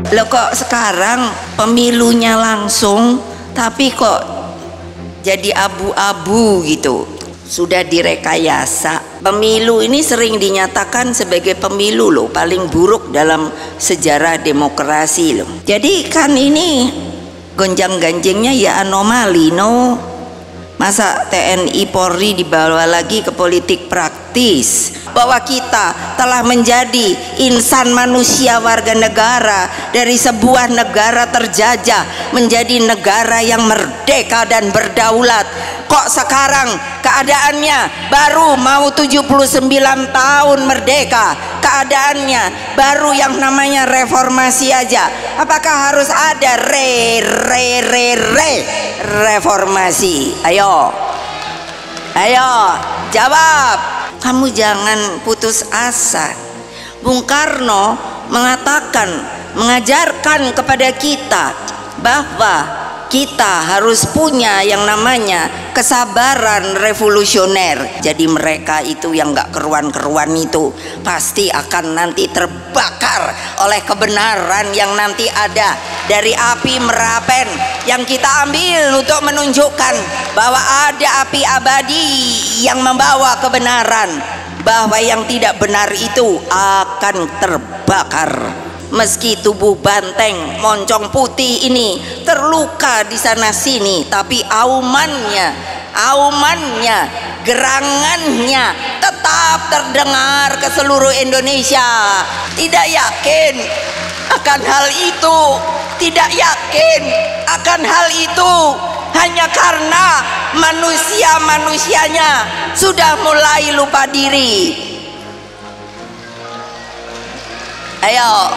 Loh kok sekarang pemilunya langsung tapi kok jadi abu-abu gitu, sudah direkayasa. Pemilu ini sering dinyatakan sebagai pemilu loh paling buruk dalam sejarah demokrasi loh. Jadi kan ini gonjang-ganjingnya ya anomali no. Masa TNI Polri dibawa lagi ke politik praktis, bahwa kita telah menjadi insan manusia warga negara dari sebuah negara terjajah menjadi negara yang merdeka dan berdaulat. Kok sekarang keadaannya baru mau 79 tahun merdeka, keadaannya baru yang namanya reformasi aja. Apakah harus ada reformasi? Ayo jawab. Kamu jangan putus asa. Bung Karno mengajarkan kepada kita bahwa kita harus punya yang namanya kesabaran revolusioner. Jadi mereka itu yang gak keruan-keruan itu pasti akan nanti terbakar oleh kebenaran yang nanti ada dari api Merapen yang kita ambil untuk menunjukkan bahwa ada api abadi yang membawa kebenaran, bahwa yang tidak benar itu akan terbakar. Meski tubuh banteng moncong putih ini terluka di sana sini, tapi aumannya, gerangannya tetap terdengar ke seluruh Indonesia. Tidak yakin akan hal itu, tidak yakin akan hal itu hanya karena manusia-manusianya sudah mulai lupa diri. Ayo,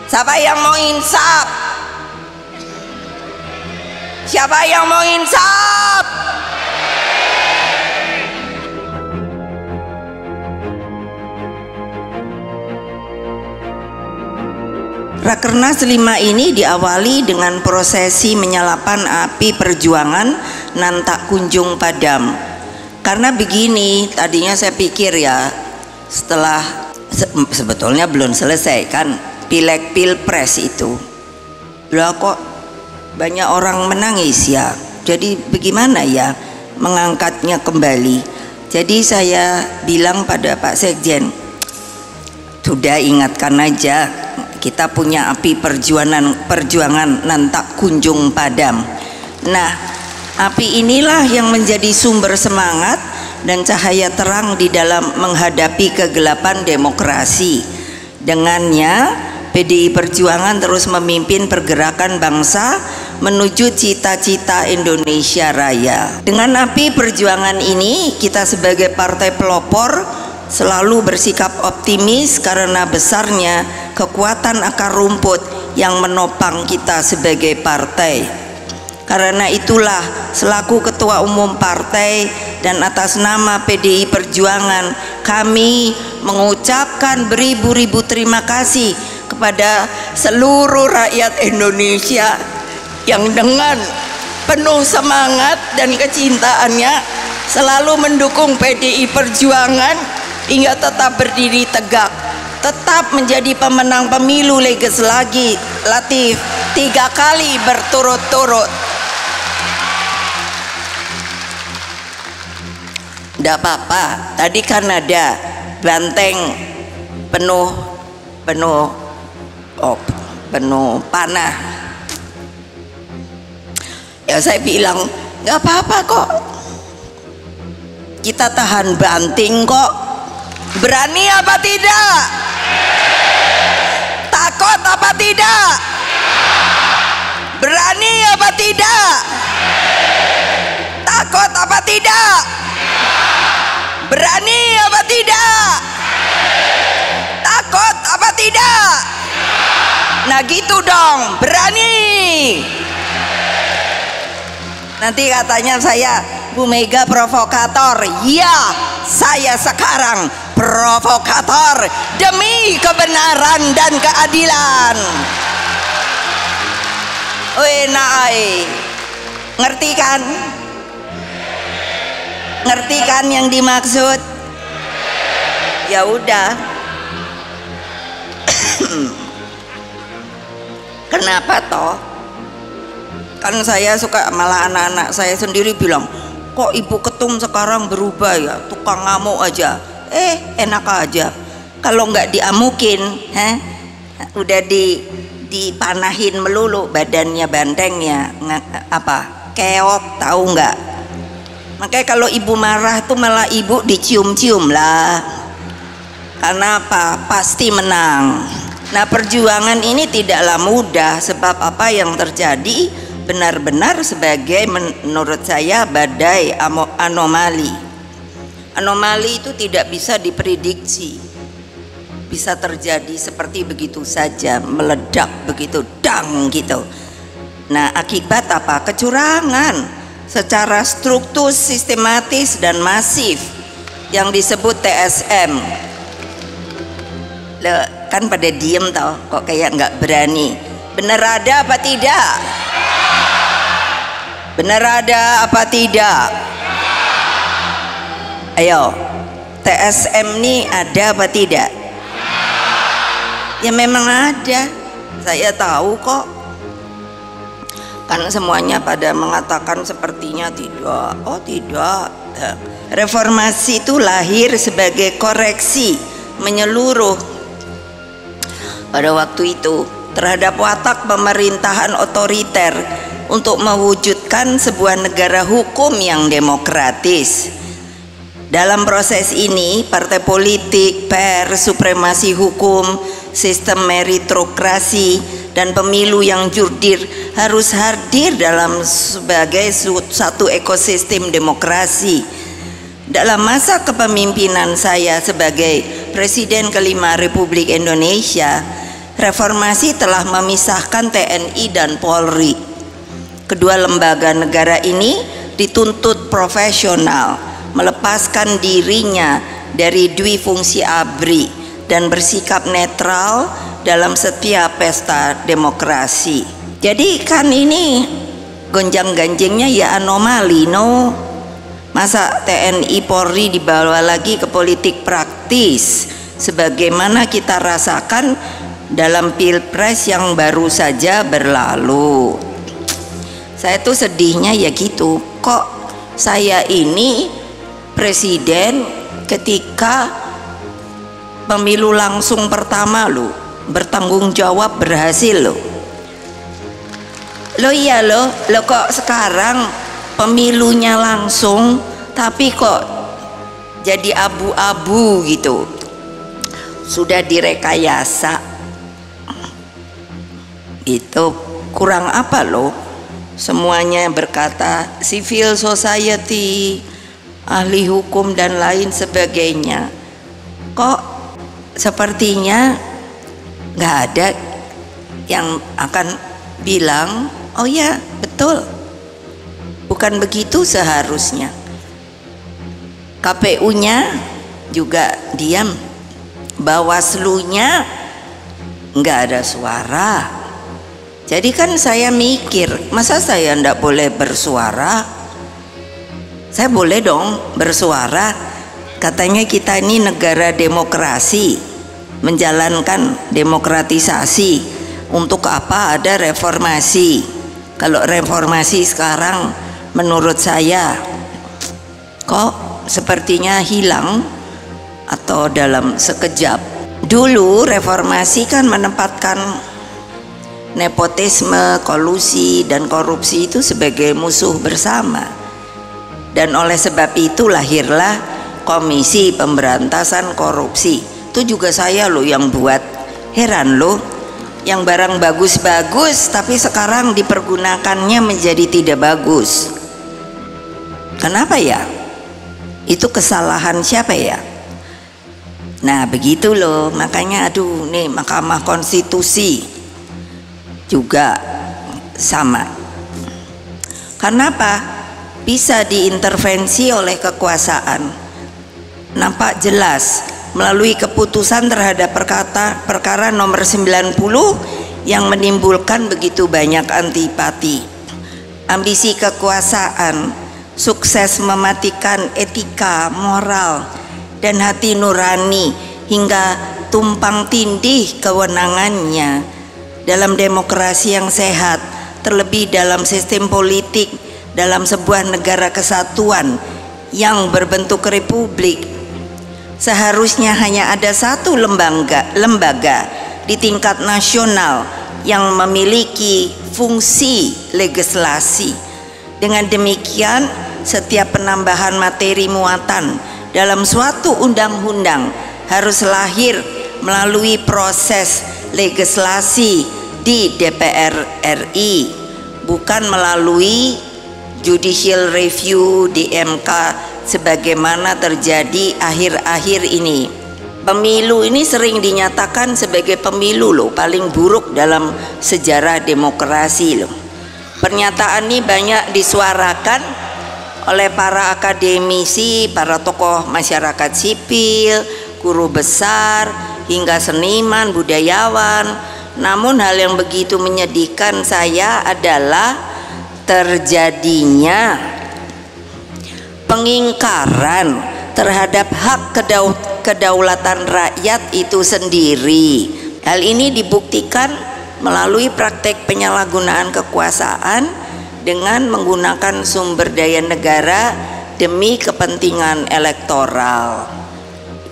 siapa yang mau insaf? Siapa yang mau insaf? Rakernas 5 ini diawali dengan prosesi menyalakan api perjuangan nan tak kunjung padam. Karena begini, tadinya saya pikir ya, setelah sebetulnya belum selesai kan pileg pilpres itu, lah kok banyak orang menangis ya, jadi bagaimana ya mengangkatnya kembali. Jadi saya bilang pada Pak Sekjen, sudah ingatkan aja, kita punya api perjuangan nan tak kunjung padam. Nah, api inilah yang menjadi sumber semangat dan cahaya terang di dalam menghadapi kegelapan demokrasi. Dengannya PDI Perjuangan terus memimpin pergerakan bangsa menuju cita-cita Indonesia Raya. Dengan api perjuangan ini, kita sebagai partai pelopor selalu bersikap optimis karena besarnya kekuatan akar rumput yang menopang kita sebagai partai. Karena itulah selaku ketua umum partai dan atas nama PDI Perjuangan, kami mengucapkan beribu-ribu terima kasih kepada seluruh rakyat Indonesia yang dengan penuh semangat dan kecintaannya selalu mendukung PDI Perjuangan hingga tetap berdiri tegak, tetap menjadi pemenang pemilu legislatif 3 kali berturut-turut. Tidak apa-apa, tadi kan ada banteng penuh panah. Ya saya bilang nggak apa-apa kok, kita tahan banting kok. Berani apa tidak? Takut apa tidak? Berani apa tidak? Takut apa tidak? Berani apa tidak? Takut apa tidak? Nah gitu dong, berani. Nanti katanya saya Bu Mega provokator. Ya, saya sekarang provokator demi kebenaran dan keadilan. Naai, ngerti kan? Ngerti kan yang dimaksud? Ya udah. Kenapa toh? Kan saya suka, malah anak-anak saya sendiri bilang, kok Ibu Ketum sekarang berubah ya, tukang ngamuk aja. Enak aja. Kalau nggak diamukin, udah dipanahin melulu badannya, bantengnya keok, tahu nggak? Makanya kalau ibu marah tuh malah ibu dicium-cium lah. Karena apa? Pasti menang. Nah, perjuangan ini tidaklah mudah, sebab apa yang terjadi benar-benar sebagai, menurut saya, badai anomali. Anomali itu tidak bisa diprediksi, bisa terjadi seperti begitu saja, meledak begitu, dang gitu. Nah, akibat apa? Kecurangan secara struktur, sistematis dan masif yang disebut TSM. Kan pada diem tau, kok kayak nggak berani. Bener ada apa tidak? Bener ada apa tidak? Ayo, TSM ini ada apa tidak? Ya memang ada, saya tahu kok. Kan semuanya pada mengatakan sepertinya tidak. Oh tidak. Reformasi itu lahir sebagai koreksi menyeluruh pada waktu itu terhadap watak pemerintahan otoriter untuk mewujudkan sebuah negara hukum yang demokratis. Dalam proses ini, partai politik, pers, supremasi hukum, sistem meritokrasi, dan pemilu yang jurdil harus hadir dalam sebagai satu ekosistem demokrasi. Dalam masa kepemimpinan saya sebagai Presiden kelima Republik Indonesia, reformasi telah memisahkan TNI dan Polri. Kedua lembaga negara ini dituntut profesional, melepaskan dirinya dari dwi fungsi ABRI dan bersikap netral dalam setiap pesta demokrasi. Jadi kan ini gonjang-ganjingnya ya anomali, no? Masa TNI Polri dibawa lagi ke politik praktis sebagaimana kita rasakan dalam Pilpres yang baru saja berlalu. Saya tuh sedihnya ya gitu, kok saya ini presiden ketika pemilu langsung pertama lo bertanggung jawab berhasil lo iya lo kok sekarang pemilunya langsung tapi kok jadi abu-abu gitu, sudah direkayasa itu. Kurang apa lo? Semuanya berkata civil society, ahli hukum dan lain sebagainya, kok sepertinya nggak ada yang akan bilang oh ya betul, bukan begitu seharusnya. KPU-nya juga diam, Bawaslu-nya nggak ada suara. Jadi kan saya mikir, masa saya ndak boleh bersuara? Saya boleh dong bersuara. Katanya kita ini negara demokrasi, menjalankan demokratisasi. Untuk apa ada reformasi? Kalau reformasi sekarang menurut saya kok sepertinya hilang atau dalam sekejap. Dulu reformasi kan menempatkan nepotisme, kolusi, dan korupsi itu sebagai musuh bersama. Dan oleh sebab itu lahirlah Komisi Pemberantasan Korupsi. Itu juga saya loh yang buat. Heran loh, yang barang bagus-bagus tapi sekarang dipergunakannya menjadi tidak bagus. Kenapa ya? Itu kesalahan siapa ya? Nah begitu loh, makanya aduh nih Mahkamah Konstitusi juga sama. Karena apa? Bisa diintervensi oleh kekuasaan. Nampak jelas melalui keputusan terhadap perkara nomor 90 yang menimbulkan begitu banyak antipati. Ambisi kekuasaan sukses mematikan etika, moral, dan hati nurani hingga tumpang tindih kewenangannya dalam demokrasi yang sehat, terlebih dalam sistem politik dalam sebuah negara kesatuan yang berbentuk republik. Seharusnya hanya ada satu lembaga di tingkat nasional yang memiliki fungsi legislasi. Dengan demikian, setiap penambahan materi muatan dalam suatu undang-undang harus lahir melalui proses legislasi di DPR RI, bukan melalui judicial review di MK sebagaimana terjadi akhir-akhir ini. Pemilu ini sering dinyatakan sebagai pemilu loh paling buruk dalam sejarah demokrasi loh. Pernyataan ini banyak disuarakan oleh para akademisi, para tokoh masyarakat sipil, guru besar, hingga seniman, budayawan. Namun hal yang begitu menyedihkan saya adalah terjadinya pengingkaran terhadap hak kedaulatan rakyat itu sendiri. Hal ini dibuktikan melalui praktek penyalahgunaan kekuasaan dengan menggunakan sumber daya negara demi kepentingan elektoral.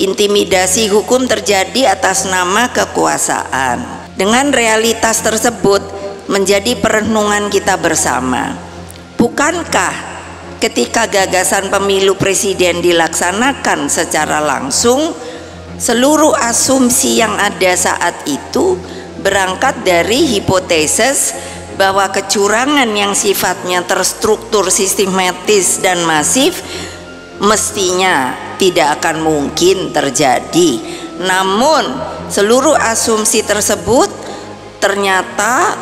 Intimidasi hukum terjadi atas nama kekuasaan. Dengan realitas tersebut menjadi perenungan kita bersama. Bukankah ketika gagasan pemilu presiden dilaksanakan secara langsung, seluruh asumsi yang ada saat itu berangkat dari hipotesis bahwa kecurangan yang sifatnya terstruktur, sistematis dan masif mestinya tidak akan mungkin terjadi. Namun seluruh asumsi tersebut ternyata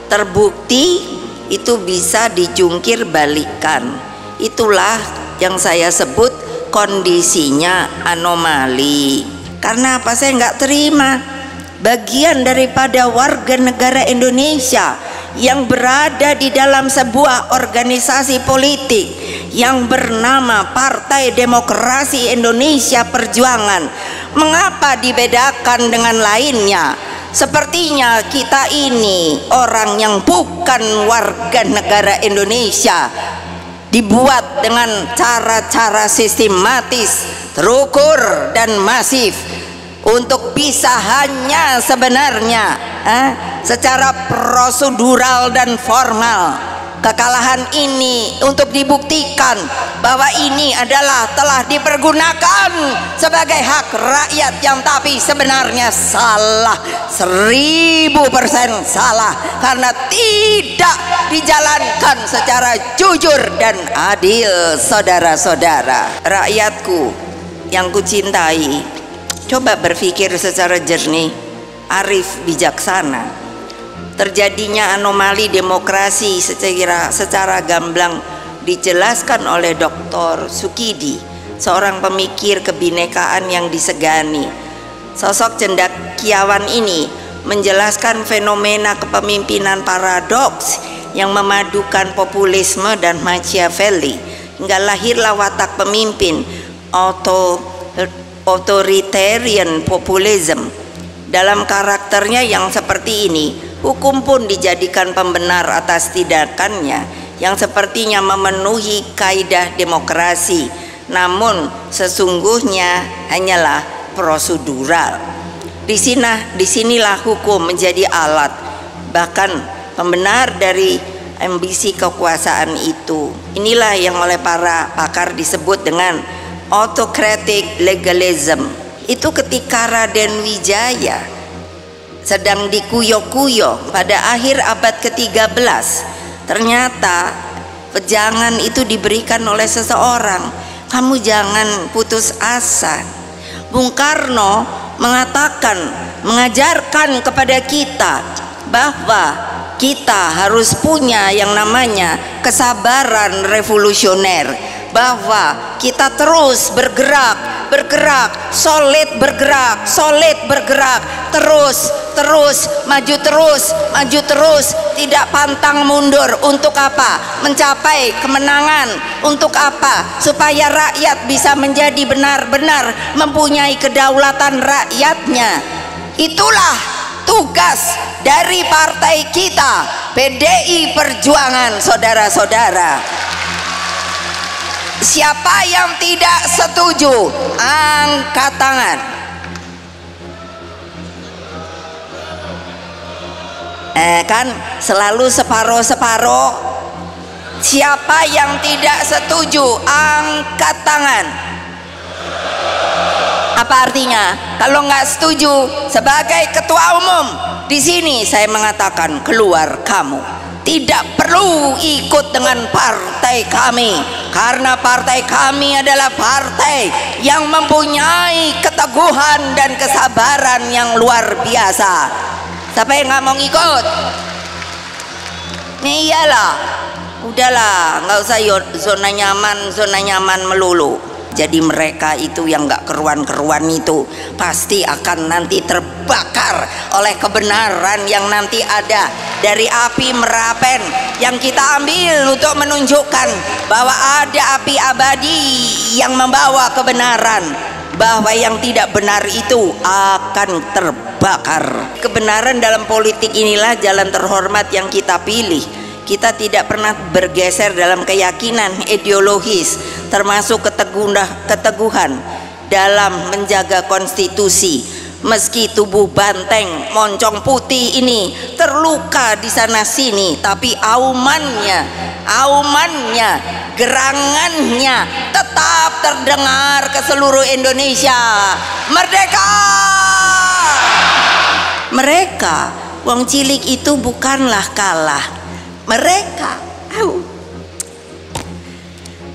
terbukti itu bisa dijungkir balikan. Itulah yang saya sebut kondisinya anomali. Karena apa? Saya nggak terima bagian daripada warga negara Indonesia yang berada di dalam sebuah organisasi politik yang bernama Partai Demokrasi Indonesia Perjuangan. Mengapa dibedakan dengan lainnya? Sepertinya kita ini orang yang bukan warga negara Indonesia, dibuat dengan cara-cara sistematis, terukur dan masif untuk bisa hanya sebenarnya secara prosedural dan formal. Kekalahan ini untuk dibuktikan bahwa ini adalah telah dipergunakan sebagai hak rakyat yang tapi sebenarnya salah, 1000% salah, karena tidak dijalankan secara jujur dan adil. Saudara-saudara, rakyatku yang kucintai, coba berpikir secara jernih, arif, bijaksana. Terjadinya anomali demokrasi secara gamblang dijelaskan oleh Dr. Sukidi, seorang pemikir kebinekaan yang disegani. Sosok cendekiawan ini menjelaskan fenomena kepemimpinan paradoks yang memadukan populisme dan Machiavelli, hingga lahirlah watak pemimpin authoritarian populism. Dalam karakternya yang seperti ini, hukum pun dijadikan pembenar atas tindakannya yang sepertinya memenuhi kaidah demokrasi, namun sesungguhnya hanyalah prosedural. Disinilah hukum menjadi alat, bahkan pembenar dari ambisi kekuasaan itu. Inilah yang oleh para pakar disebut dengan autocratic legalism. Itu ketika Raden Wijaya sedang dikuyok-kuyok pada akhir abad ke-13, ternyata pejangan itu diberikan oleh seseorang. Kamu jangan putus asa. Bung Karno mengajarkan kepada kita bahwa kita harus punya yang namanya kesabaran revolusioner. bahwa kita terus bergerak, solid bergerak, terus maju terus, tidak pantang mundur. Untuk apa? Mencapai kemenangan. Untuk apa? Supaya rakyat bisa menjadi benar-benar mempunyai kedaulatan rakyatnya. Itulah tugas dari partai kita, PDI Perjuangan, saudara-saudara. Siapa yang tidak setuju, angkat tangan. Kan selalu separoh-separoh. Siapa yang tidak setuju, angkat tangan. Apa artinya? Kalau nggak setuju, sebagai ketua umum di sini saya mengatakan, keluar kamu. Tidak perlu ikut dengan partai kami, karena partai kami adalah partai yang mempunyai keteguhan dan kesabaran yang luar biasa. Siapa yang nggak mau ikut? Iyalah, udahlah, nggak usah zona nyaman melulu. Jadi mereka itu yang gak keruan-keruan itu pasti akan nanti terbakar oleh kebenaran yang nanti ada dari api Merapen yang kita ambil untuk menunjukkan bahwa ada api abadi yang membawa kebenaran, bahwa yang tidak benar itu akan terbakar. Kebenaran dalam politik inilah jalan terhormat yang kita pilih. Kita tidak pernah bergeser dalam keyakinan ideologis, termasuk keteguhan dalam menjaga konstitusi. Meski tubuh banteng moncong putih ini terluka di sana sini, tapi aumannya, gerangannya tetap terdengar ke seluruh Indonesia. Merdeka! Mereka, wong cilik itu bukanlah kalah. Mereka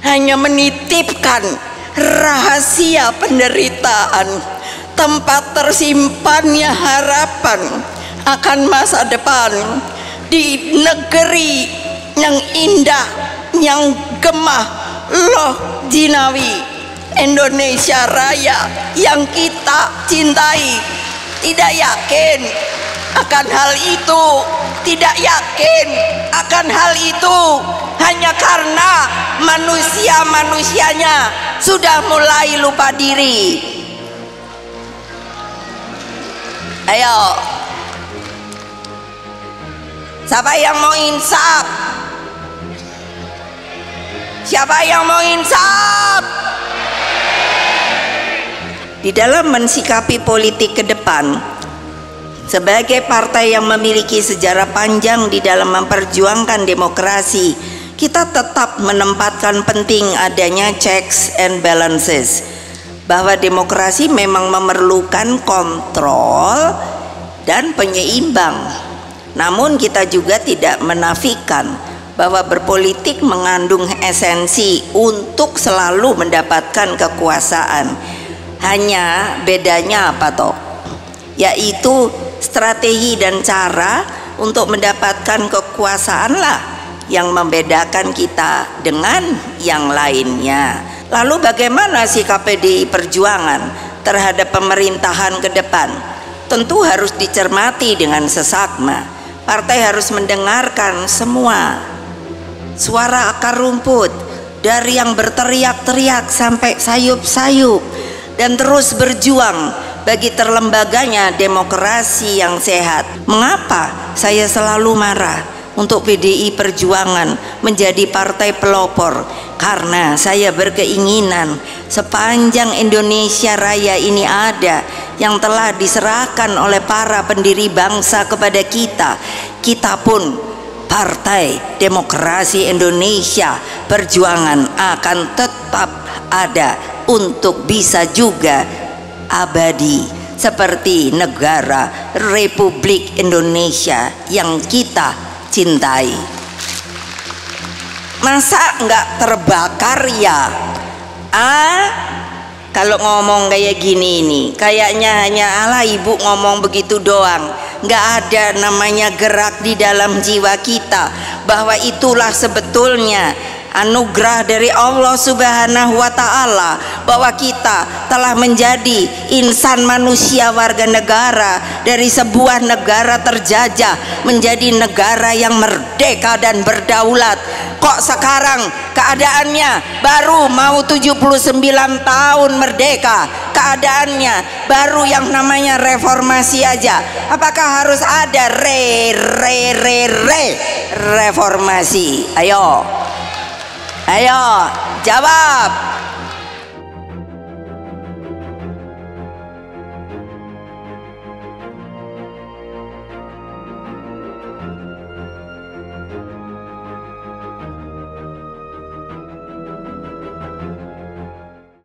hanya menitipkan rahasia penderitaan, tempat tersimpannya harapan akan masa depan di negeri yang indah, yang gemah loh jinawi, Indonesia Raya yang kita cintai. Tidak yakin akan hal itu, tidak yakin akan hal itu hanya karena manusianya sudah mulai lupa diri. Ayo, siapa yang mau insaf? Siapa yang mau insaf? Di dalam mensikapi politik ke depan, sebagai partai yang memiliki sejarah panjang di dalam memperjuangkan demokrasi, kita tetap menempatkan penting adanya checks and balances, bahwa demokrasi memang memerlukan kontrol dan penyeimbang. Namun kita juga tidak menafikan bahwa berpolitik mengandung esensi untuk selalu mendapatkan kekuasaan. Hanya bedanya apa toh? Yaitu strategi dan cara untuk mendapatkan kekuasaan lah yang membedakan kita dengan yang lainnya. Lalu bagaimana sikap PDI Perjuangan terhadap pemerintahan ke depan? Tentu harus dicermati dengan seksama. Partai harus mendengarkan semua suara akar rumput, dari yang berteriak-teriak sampai sayup-sayup, dan terus berjuang bagi terlembaganya demokrasi yang sehat. Mengapa saya selalu marah untuk PDI Perjuangan menjadi partai pelopor? Karena saya berkeinginan sepanjang Indonesia Raya ini ada, yang telah diserahkan oleh para pendiri bangsa kepada kita, kita pun Partai Demokrasi Indonesia Perjuangan akan tetap ada untuk bisa juga abadi seperti negara Republik Indonesia yang kita cintai. Masa nggak terbakar ya? Kalau ngomong kayak gini nih, kayaknya hanya ala ibu ngomong begitu doang, nggak ada namanya gerak di dalam jiwa kita bahwa itulah sebetulnya anugerah dari Allah Subhanahu wa Ta'ala bahwa kita telah menjadi insan manusia warga negara dari sebuah negara terjajah menjadi negara yang merdeka dan berdaulat. Kok sekarang keadaannya baru mau 79 tahun merdeka, keadaannya baru yang namanya reformasi aja? Apakah harus ada reformasi? Ayo jawab.